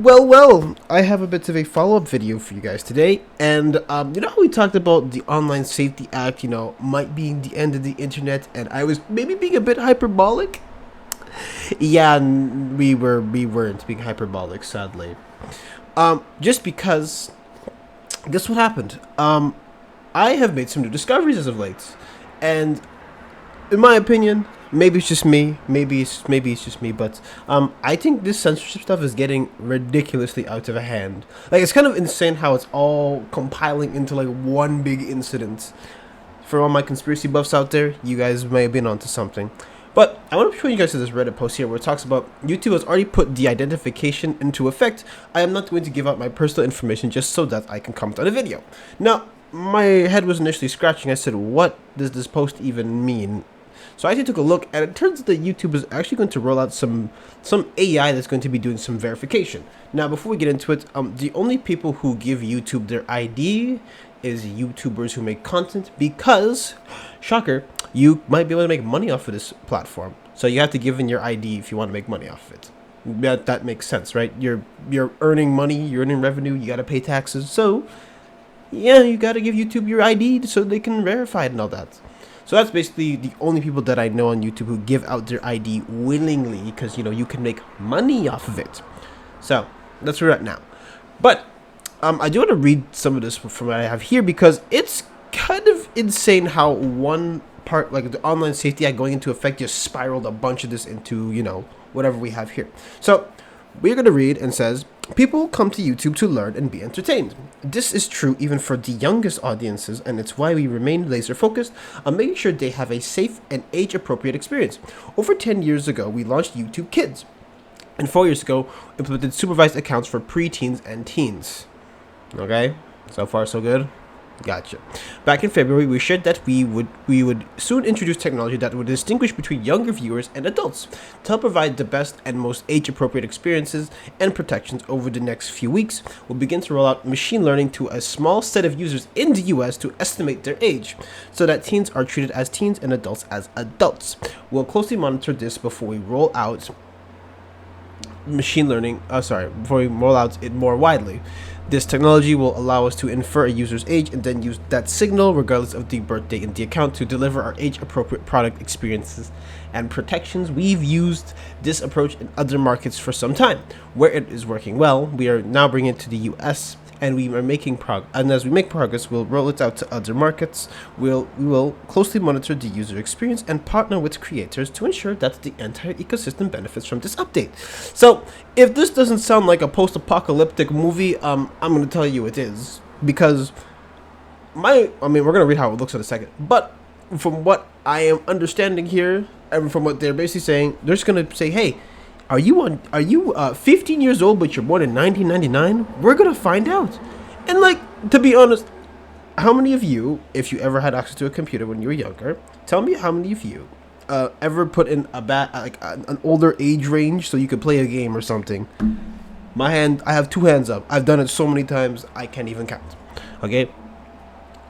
Well, I have a bit of a follow-up video for you guys today, and you know how we talked about the Online Safety Act, might be the end of the internet, and I was maybe being a bit hyperbolic? Yeah, we weren't being hyperbolic, sadly. Just because, guess what happened? I have made some new discoveries as of late, and in my opinion, maybe it's just me, maybe it's just me, but I think this censorship stuff is getting ridiculously out of hand. Like, it's kind of insane how it's all compiling into like one big incident. For all my conspiracy buffs out there, you guys may have been onto something. But I want to show you guys this Reddit post here where it talks about YouTube has already put de-identification into effect. I am not going to give out my personal information just so that I can comment on a video. Now, my head was initially scratching. I said, what does this post even mean? So I actually took a look, and it turns out that YouTube is actually going to roll out some AI that's going to be doing some verification. Now, before we get into it, the only people who give YouTube their ID is YouTubers who make content because, shocker, you might be able to make money off of this platform. So you have to give in your ID if you want to make money off of it. That makes sense, right? You're earning money, you're earning revenue, you got to pay taxes. So, yeah, you got to give YouTube your ID so they can verify it and all that. So that's basically the only people that I know on YouTube who give out their ID willingly because, you can make money off of it. So that's where we're at now. But I do want to read some of this from what I have here because it's kind of insane how one part, like the Online Safety Act going into effect, just spiraled a bunch of this into, whatever we have here. So we're going to read, and says, people come to YouTube to learn and be entertained. This is true even for the youngest audiences, and it's why we remain laser focused on making sure they have a safe and age appropriate experience. Over 10 years ago, we launched YouTube Kids, and 4 years ago, implemented supervised accounts for preteens and teens. Okay, so far so good. Gotcha. Back in February, we shared that we would soon introduce technology that would distinguish between younger viewers and adults to help provide the best and most age-appropriate experiences and protections. Over the next few weeks, we'll begin to roll out machine learning to a small set of users in the US to estimate their age, so that teens are treated as teens and adults as adults. We'll closely monitor this before we roll out before we roll out it more widely. This technology will allow us to infer a user's age and then use that signal, regardless of the birthday in the account, to deliver our age-appropriate product experiences and protections. We've used this approach in other markets for some time. Where it is working well, we are now bringing it to the US, and we are making progress. And as we make progress, we'll roll it out to other markets. We will closely monitor the user experience and partner with creators to ensure that the entire ecosystem benefits from this update. So, if this doesn't sound like a post-apocalyptic movie, I'm going to tell you it is, because we're going to read how it looks in a second, but from what I am understanding here, and from what they're basically saying, they're just going to say, hey, are you 15 years old but you're born in 1999? We're going to find out. And to be honest, how many of you, if you ever had access to a computer when you were younger, tell me how many of you ever put in an older age range so you could play a game or something? I have two hands up. I've done it so many times I can't even count. Okay?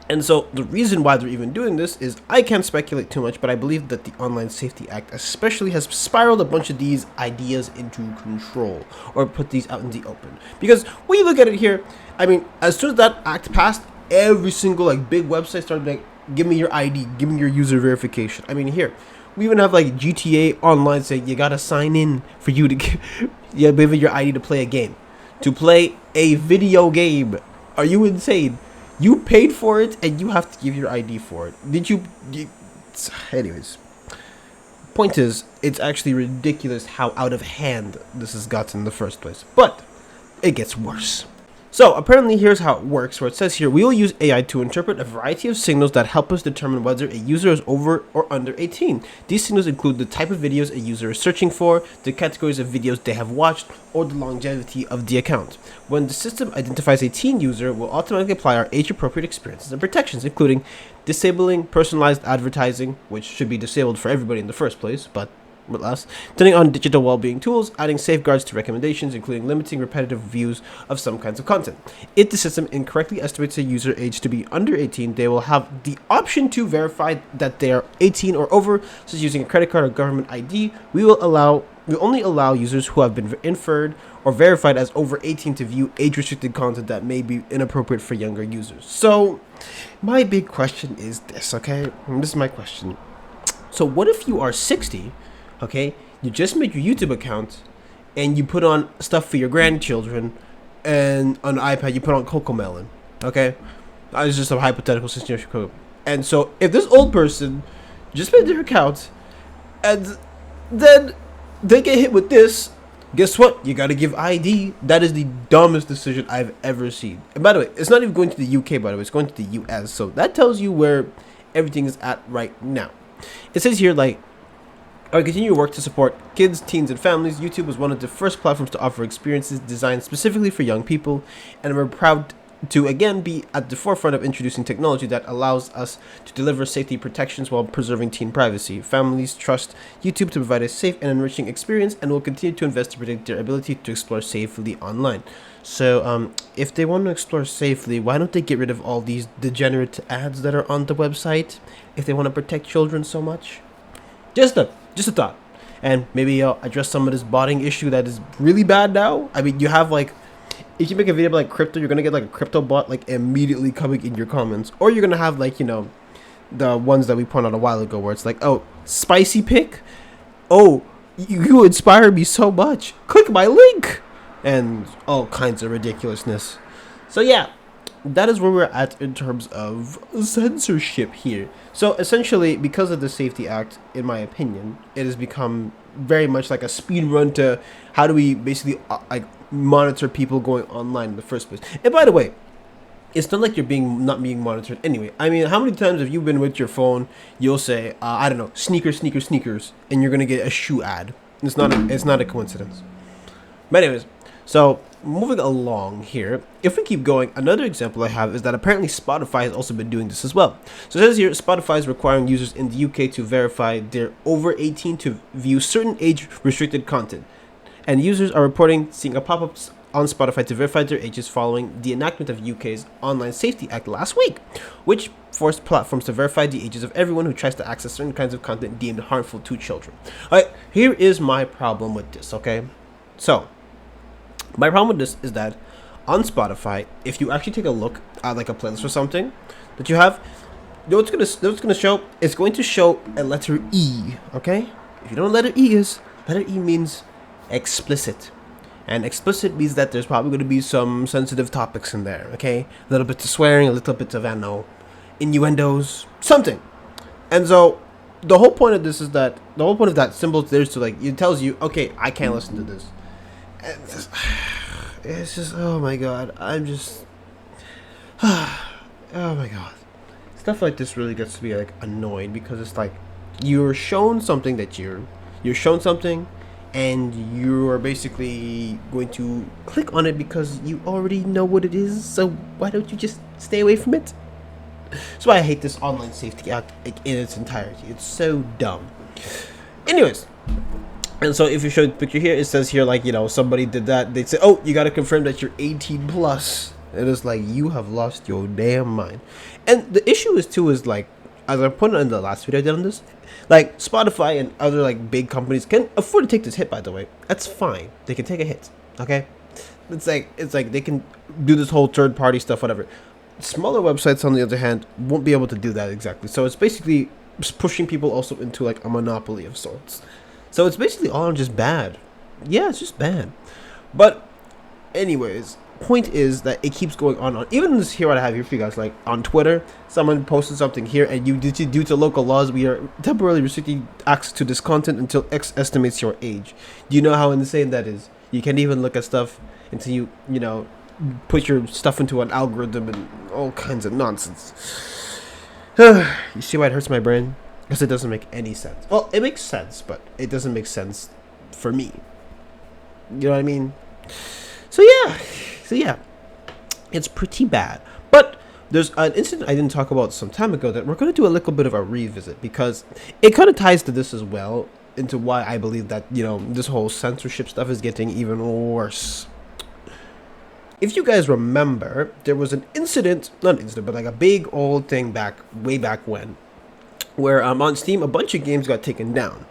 And so the reason why they're even doing this is, I can't speculate too much, but I believe that the Online Safety Act especially has spiraled a bunch of these ideas into control, or put these out in the open. Because when you look at it here, as soon as that act passed, every single big website started give me your ID, give me your user verification. Here, we even have GTA Online saying you gotta sign in for you to give your ID to play a game. To play a video game. Are you insane? You paid for it, and you have to give your ID for it. Anyways. Point is, it's actually ridiculous how out of hand this has gotten in the first place. But it gets worse. So, apparently, here's how it works, where it says here, we will use AI to interpret a variety of signals that help us determine whether a user is over or under 18. These signals include the type of videos a user is searching for, the categories of videos they have watched, or the longevity of the account. When the system identifies a teen user, we'll automatically apply our age-appropriate experiences and protections, including disabling personalized advertising, which should be disabled for everybody in the first place, but less, turning on digital well-being tools, adding safeguards to recommendations, including limiting repetitive views of some kinds of content. If the system incorrectly estimates a user age to be under 18, they will have the option to verify that they are 18 or over, such as using a credit card or government ID. We will allow we only allow users who have been inferred or verified as over 18 to view age-restricted content that may be inappropriate for younger users. So, my big question is this, okay? And this is my question. So, what if you are 60, okay? You just made your YouTube account, and you put on stuff for your grandchildren, and on an iPad you put on Cocomelon, okay? It's just a hypothetical situation. And so, if this old person just made their account, and then they get hit with this, guess what? You gotta give ID. That is the dumbest decision I've ever seen. And by the way, it's not even going to the UK, by the way, it's going to the US. So that tells you where everything is at right now. It says here, like, our continued work to support kids, teens, and families. YouTube was one of the first platforms to offer experiences designed specifically for young people, and we're proud to again be at the forefront of introducing technology that allows us to deliver safety protections while preserving teen privacy. Families trust YouTube to provide a safe and enriching experience and will continue to invest to protect their ability to explore safely online. So if they want to explore safely, why don't they get rid of all these degenerate ads that are on the website if they want to protect children so much? Just a thought. And maybe address some of this botting issue that is really bad now. I mean, you have like, if you make a video about like crypto, you're gonna get like a crypto bot like immediately coming in your comments, or you're gonna have like, you know, the ones that we pointed out a while ago where it's like, oh, spicy pick, oh, you inspire me so much, click my link, and all kinds of ridiculousness. So yeah, that is where we're at in terms of censorship here. So essentially, because of the Safety Act, in my opinion, it has become very much like a speed run to how do we basically like monitor people going online in the first place. And by the way, it's not like you're not being monitored anyway. I mean, how many times have you been with your phone, you'll say, I don't know, sneakers, and you're gonna get a shoe ad. It's not a coincidence. But anyways, so moving along here, if we keep going, another example I have is that apparently Spotify has also been doing this as well. So it says here, Spotify is requiring users in the UK to verify they're over 18 to view certain age-restricted content. And users are reporting seeing a pop-up on Spotify to verify their ages following the enactment of UK's Online Safety Act last week, which forced platforms to verify the ages of everyone who tries to access certain kinds of content deemed harmful to children. Alright, here is my problem with this, okay? So, my problem with this is that on Spotify, if you actually take a look at like a playlist or something that you have, you know what's gonna show? It's going to show a letter E, okay? If you don't know what letter E is, letter E means explicit. And explicit means that there's probably going to be some sensitive topics in there, okay? A little bit of swearing, a little bit of, I don't know, innuendos, something. And so, the whole point of this is that, the whole point of that symbol there is to like, it tells you, okay, I can't listen to this. And it's just, oh my god, I'm just, oh my god. Stuff like this really gets to be like annoying because it's like, you're shown something that you're shown something, and you're basically going to click on it because you already know what it is, so why don't you just stay away from it? That's why I hate this Online Safety Act in its entirety. It's so dumb. Anyways, and so if you show the picture here, it says here like, you know, somebody did that, they'd say, oh, you gotta confirm that you're 18 plus. It is like, you have lost your damn mind. And the issue is too is like, as I put it in the last video I did on this, like Spotify and other like big companies can afford to take this hit, by the way. That's fine. They can take a hit, okay? It's like they can do this whole third party stuff, whatever. Smaller websites, on the other hand, won't be able to do that exactly. So it's basically just pushing people also into like a monopoly of sorts. So it's basically all just bad. Yeah, it's just bad. But anyways, point is that it keeps going on. Even this here, what I have here for you guys, like on Twitter, someone posted something here, and due to local laws, we are temporarily restricting access to this content until X estimates your age. Do you know how insane that is? You can't even look at stuff until you know, put your stuff into an algorithm and all kinds of nonsense. You see why it hurts my brain? Because it doesn't make any sense. Well, it makes sense, but it doesn't make sense for me. You know what I mean? So yeah, it's pretty bad. But there's an incident I didn't talk about some time ago that we're going to do a little bit of a revisit, because it kind of ties to this as well, into why I believe that, you know, this whole censorship stuff is getting even worse. If you guys remember, there was an incident, not an incident, but like a big old thing way back when, where on Steam a bunch of games got taken down.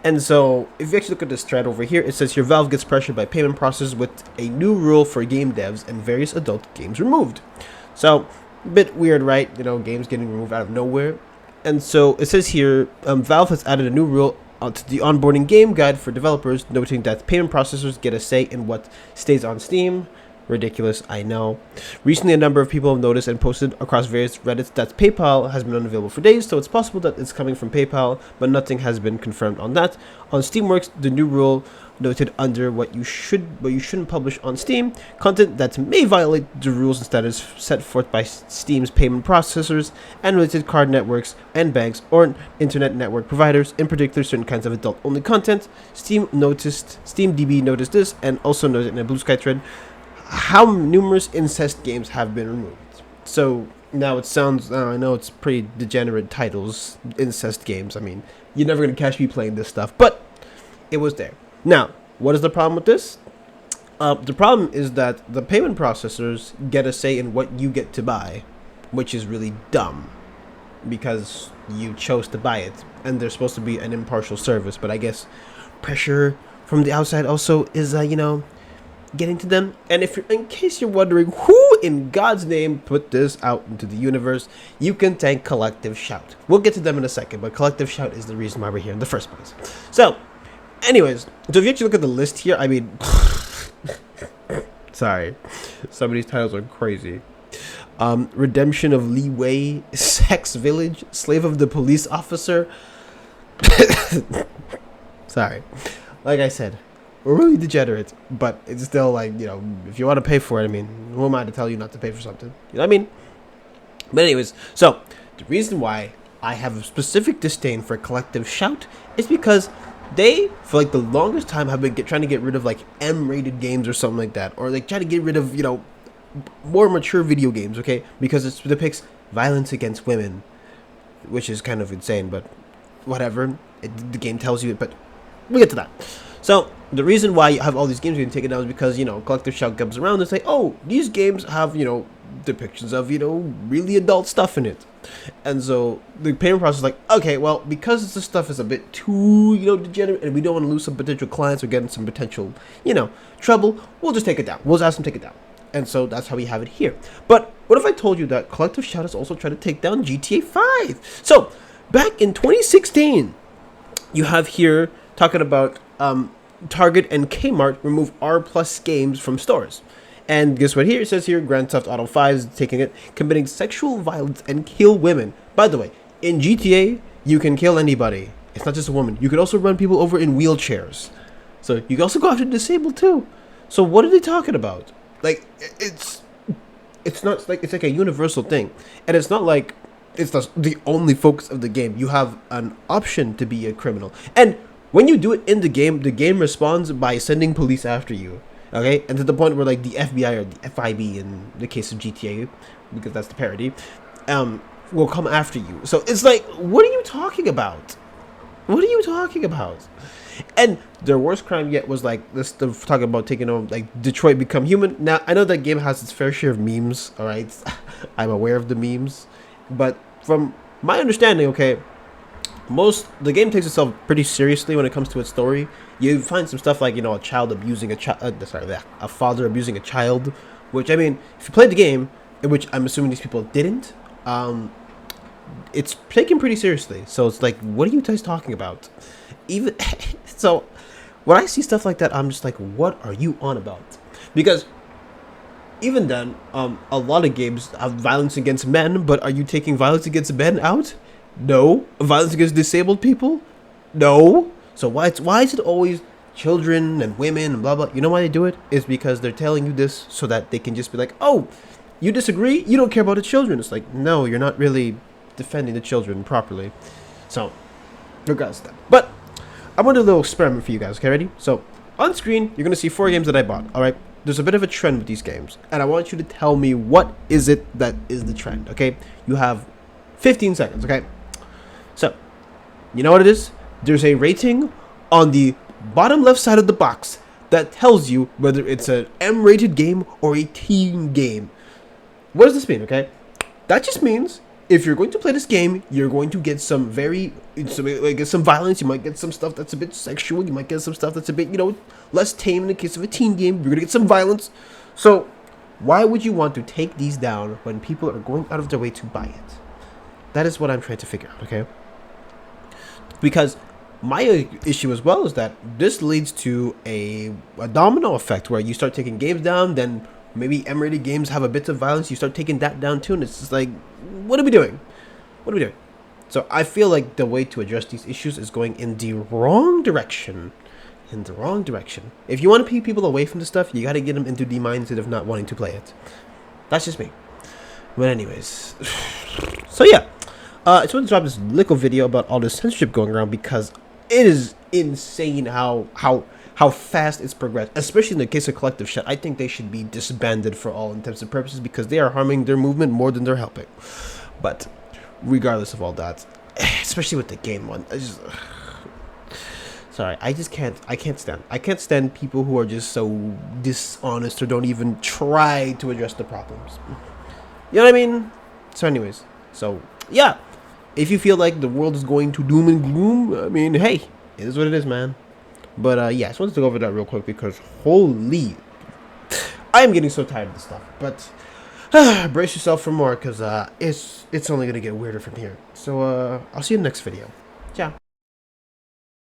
And so, if you actually look at this thread over here, it says here Valve gets pressured by payment processors with a new rule for game devs and various adult games removed. So, a bit weird, right? You know, games getting removed out of nowhere. And so, it says here Valve has added a new rule to the onboarding game guide for developers, noting that payment processors get a say in what stays on Steam. Ridiculous, I know. Recently, a number of people have noticed and posted across various Reddits that PayPal has been unavailable for days, so it's possible that it's coming from PayPal, but nothing has been confirmed on that. On Steamworks, the new rule noted under what you shouldn't publish on Steam, content that may violate the rules and standards set forth by Steam's payment processors and related card networks and banks or internet network providers, in particular certain kinds of adult-only content. SteamDB noticed this and also noted in a Blue Sky thread how numerous incest games have been removed. So now it sounds, I know it's pretty degenerate titles, incest games. I mean, you're never going to catch me playing this stuff, but it was there. Now, what is the problem with this? The problem is that the payment processors get a say in what you get to buy, which is really dumb because you chose to buy it and they're supposed to be an impartial service. But I guess pressure from the outside also is, getting to them. And if you're, in case you're wondering who in God's name put this out into the universe, you can thank Collective Shout. We'll get to them in a second, but Collective Shout is the reason why we're here in the first place. So anyways, so if you actually look at the list here, I mean sorry, some of these titles are crazy. Redemption of Leeway, Sex Village, Slave of the Police Officer. Sorry, like I said, really degenerate, but it's still like, if you want to pay for it, I mean, who am I to tell you not to pay for something? You know what I mean? But anyways, so the reason why I have a specific disdain for Collective Shout is because they, for like the longest time, have been trying to get rid of like M-rated games or something like that, or like trying to get rid of, more mature video games, okay? Because it depicts violence against women, which is kind of insane, but whatever. The game tells you it, but we'll get to that. So the reason why you have all these games being taken down is because, Collective Shout comes around and say, oh, these games have, depictions of, really adult stuff in it. And so the payment process is like, okay, well, because this stuff is a bit too, degenerate, and we don't want to lose some potential clients or get in some potential, trouble, we'll just take it down. We'll just ask them to take it down. And so that's how we have it here. But what if I told you that Collective Shout is also trying to take down GTA 5? So back in 2016, you have here talking about Target and Kmart remove R+ games from stores. And guess what here? It says here, Grand Theft Auto 5 is taking it, committing sexual violence and kill women. By the way, in GTA, you can kill anybody. It's not just a woman. You can also run people over in wheelchairs. So you can also go after disabled too. So what are they talking about? Like, it's not like, it's like a universal thing. And it's not like it's the only focus of the game. You have an option to be a criminal. And when you do it in the game responds by sending police after you, okay? And to the point where, like, the FBI or the FIB in the case of GTA, because that's the parody, will come after you. So it's like, what are you talking about? What are you talking about? And their worst crime yet was, like, this talking about taking over, like, Detroit Become Human. Now, I know that game has its fair share of memes, all right? I'm aware of the memes. But from my understanding, okay, the game takes itself pretty seriously when it comes to its story. You find some stuff like, a child abusing a father abusing a child, which, I mean, if you played the game, in which I'm assuming these people didn't, it's taken pretty seriously. So it's like, what are you guys talking about? Even so, when I see stuff like that, I'm just like, what are you on about? Because even then, a lot of games have violence against men, but are you taking violence against men out? No. Violence against disabled people? No. So why is it always children and women and blah blah? You know why they do it? It's because they're telling you this so that they can just be like, oh, you disagree? You don't care about the children. It's like, no, you're not really defending the children properly. So, regardless of that. But I want to do a little experiment for you guys. Okay, ready? So, on screen, you're going to see 4 games that I bought. All right? There's a bit of a trend with these games. And I want you to tell me what is it that is the trend. Okay? You have 15 seconds. Okay? So, you know what it is? There's a rating on the bottom left side of the box that tells you whether it's an M-rated game or a teen game. What does this mean, okay? That just means if you're going to play this game, you're going to get some get some violence. You might get some stuff that's a bit sexual. You might get some stuff that's a bit, less tame in the case of a teen game. You're gonna get some violence. So, why would you want to take these down when people are going out of their way to buy it? That is what I'm trying to figure out, okay? Because my issue as well is that this leads to a domino effect where you start taking games down, then maybe M-rated games have a bit of violence, you start taking that down too, and it's just like, what are we doing? What are we doing? So I feel like the way to address these issues is going in the wrong direction. In the wrong direction. If you want to keep people away from the stuff, you got to get them into the mindset of not wanting to play it. That's just me. But anyways, so yeah, I just want to drop this little video about all this censorship going around because it is insane how fast it's progressed, especially in the case of collective shit. I think they should be disbanded for all intents and purposes because they are harming their movement more than they're helping. But regardless of all that, especially with the game one, sorry, I can't stand people who are just so dishonest or don't even try to address the problems. You know what I mean? So anyways, so yeah, if you feel like the world is going to doom and gloom, I mean, hey, it is what it is, man. But yeah, I just wanted to go over that real quick because holy, I am getting so tired of this stuff. But brace yourself for more because it's only gonna get weirder from here. So I'll see you in the next video. Ciao.